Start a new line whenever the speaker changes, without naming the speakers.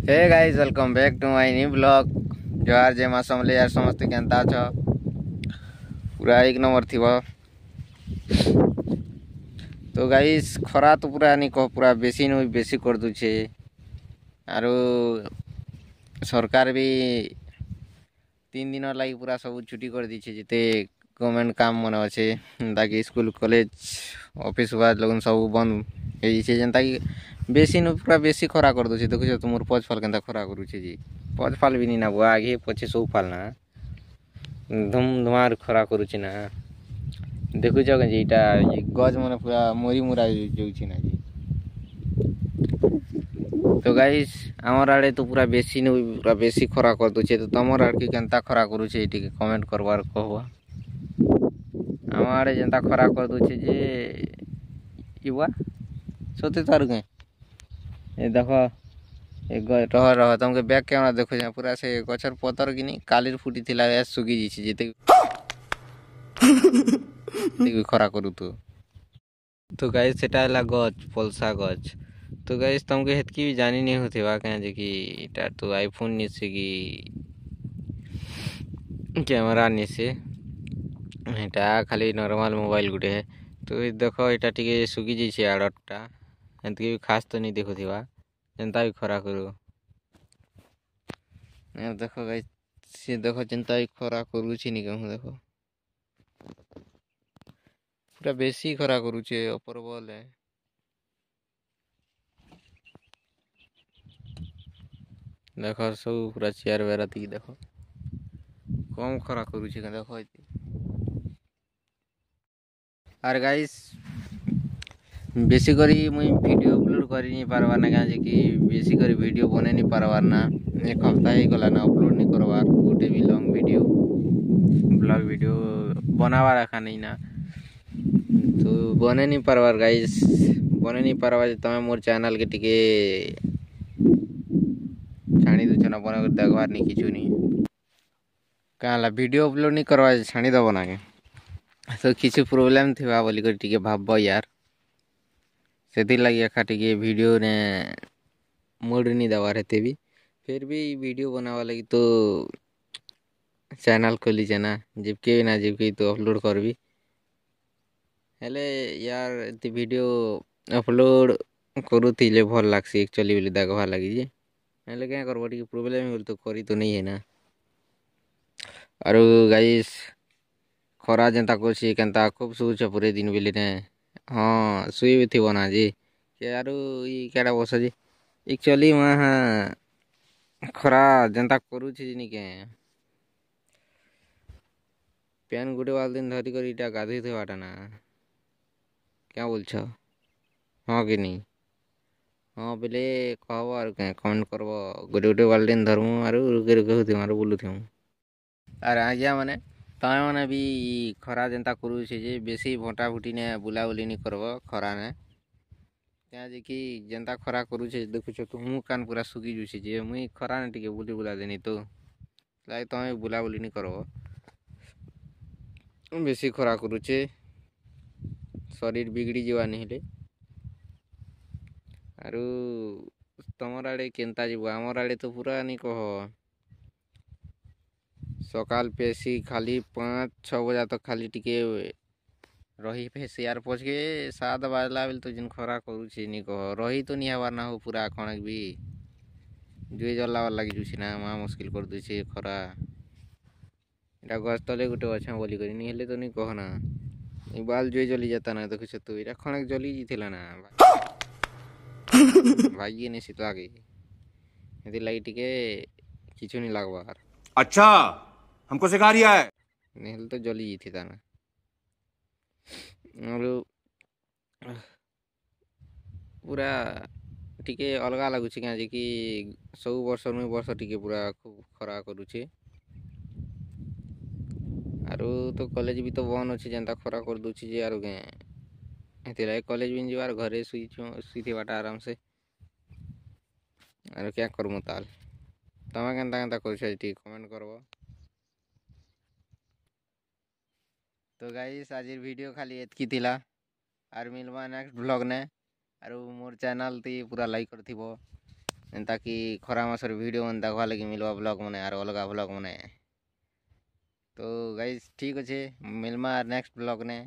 Hey guys welcome back to my new blog. जोहार जय माँ समले यार समस्ते केनता छ पूरा एक नंबर थी। तो गाइस खरा तो पूरा नहीं कह पूरा बेसी नु बेसी कर दूचे आरो सरकार भी 3 दिन लगी पूरा सब छुट्टी कर दीचे जिते गवर्नमेंट काम मन अच्छे ताकि स्कूल कॉलेज ऑफिस वाला लोग सब बंद है जेनता कि बेसी नु पूरा बेसी खरा कर दूचे। देखो तुम पच फल के खरा करुचे जी पच फाल भी नहीं ना बुआ आगे पचे सब फाल ना धूम धुमार खरा करुचे ना। देखुच जी इटा गज मन पूरा मरी मुरा जाऊँगी ना जी। तो गाइस आमर आड़े तो पूरा बेसी नु पूरा बेसी खरा कर दूचे। तो तमर आड़ के केनता खरा करुचे ये कमेंट करवार कहवा। आम आड़े जेनता खरा कर दूचे जे युवा सोते तार गए ये देखो रह रह तुमके बैक कैमरा देखो पूरा से गचर पतर कि काली फुटी थिला सुगी जी जेते खरा करू तो गाइस सेटा हला गच पलसा गच। तो गाइस तुमके हेतकी भी जानी नहीं होते वा कहे जे कि इटा तो आईफोन निसे कि कैमरा निसे एटा खाली नॉर्मल मोबाइल गुटे है। तो देखो इटा टिके सुगी जी आड़टा हेतकी भी खास तो नहीं देखो थिवा जनता भी खरा करू देखो गाइस सी देखो जनता भी खरा करूची नहीं कहूँ देखो पूरा बेसी खरा करूचे अपर बल है। देखो सब पूरा चेयर वेरा थी देखो कम खरा करूचे देखो आर गाइस बेसी करी मुई वीडियो अपलोड करी नहीं पारबार ना क्या कि बेसी करी वीडियो बने नहीं पारबार ना एक हफ्ता ही गला ना अपलोड नहीं करवार गोटे भी लॉन्ग वीडियो ब्लॉग वीडियो बनावा रखा नहीं ना। तो बने नहीं पारबार गाइस बने नहीं पारबार तमें मोर चैनल के टिके छाणी दूछ ना बना देखबार नहीं किचु नहीं कहला वीडियो अपलोड नहीं करवा छाणी दब ना के तो किसी प्रोब्लेम थिबा बोली कर टिके भाब यार से लगी एखा टिके वीडियो ने मोड नहीं दबार हेते भी फिर भी वीडियो बनावा लगी तो चैनल खोली ना जिबके ना जिबके तो अपलोड करबी हेले यार ते वीडियो अपलोड करूले भल लागसी एक्चुअली बोली देखवा लगी जे हेले क्या करबो टिके प्रोब्लेम हो तो करी तो नहीं है ना। और गाइस खरा जेनता कोची केनता खूब सुच पूरे दिन बेले ने हाँ सुई भी थी बना जी यार ये केड़ा बस जी एक्चुअली वहाँ खरा जेनता करूची नहीं के पैन गुटे वाल दिन धरी कर इटा गाधई थे बाटा ना क्या बोल छ हाँ कि नहीं हाँ बेले कहब और क्या कमेंट करब गोटे गोटे वाल दिन धरमु आर रुके रुके होती मारो बोलू थे आर आज्ञा माने तमें मैंने भी खरा जेनता करुचे जे बेसी भोटा भुटी ने बुला बुली नहीं करब खरा ने क्या जे कि जेनता खरा करुचे देखुछ तो मुँह कान पूरा सुखी जुचे जे मुई खरा ने टिके बुली बुला देनी तो लाइक तमें बुला बुली नहीं करब बेसी खरा करुचे शरीर बिगड़ी जीवा नहीं हेले आरु तमर आड़े केनता जीव आमर आड़े तो पूरा नहीं कह सकाल पेसी खाली 5-6 बजा तो खाली टिके रही फेसी यार पच के 7 बाजला बेल तो जिन खरा करुचे नहीं कह रही तो नहीं हबार ना हो पूरा खणक भी जुए जला लगी जुसी ना माँ मुश्किल कर दूचे खरा इटा गछ तले गुटे अच्छा बोली करी नहीं हेले तो नहीं कह ना बाल जुए जली जाता ना देखुछ तो इटा खणक जली जीथिला ना भाई नहीं शीतला गई यदि लगी टिके किचु नहीं लगवार
अच्छा हमको सिखा रिया है
नहीं हेले तो जली जीथी था ना और पूरा टिके अलगा लगुचे क्या कि सब वर्ष नु वर्ष टिके पूरा खूब खरा करुचे आरो तो कॉलेज भी तो बंद अच्छे जेनता खरा कर दूची जे आरो के कॉलेज भी जीवार घरे सुई बाटा आराम से आरो क्या करमु ताल तमें केनता केनता कर कमेंट करब। तो गाइस आज वीडियो खाली एतकी थिला आर मिलवा नेक्स्ट ब्लॉग ने आरो मोर चैनल ती पूरा लाइक करथिबो एंता कि खरा मासर वीडियो मन देखवा लगी मिलवा ब्लॉग मने आर अलगा ब्लॉग मने। तो गाइस ठीक अच्छे मिलमा नेक्स्ट ब्लॉग ने।